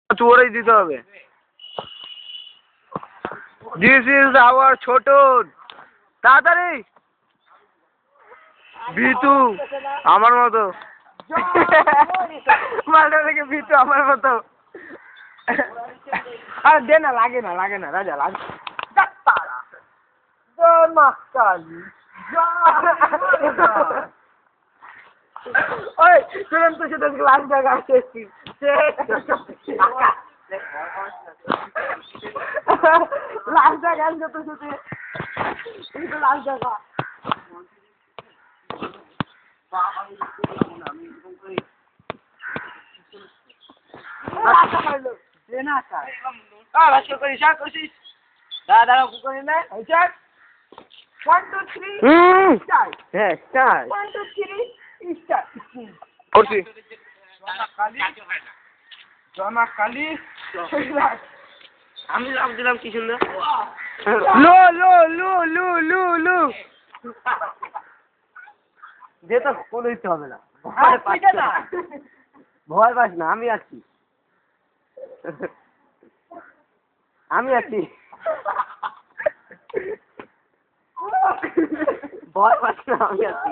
চোরেই দিতে হবে। This is our Chhotan. তাড়াতাড়ি ভিতু আমার মতো। মালটা থেকে ভিতু আমার মতো। আর দে না, লাগে না রাজা, লাগে মা কালী। ওই তুরন্ত সেটা লাল জায়গা আসছি লাল জায়গা আনছে তো সাথে লাল জায়গা দাদা কুকুর না 1 2 3 স্টার্ট। হ্যাঁ স্টার্ট 1 2 3 স্টার্ট করছি। জমা কালি আমি ভাবছিলাম কি সুন্দর লো লো লো লো লো লো যে তো কোনো দিতে হবে না, ভয় পাস না, আমি আছি ভয় পাস না, আমি আছি।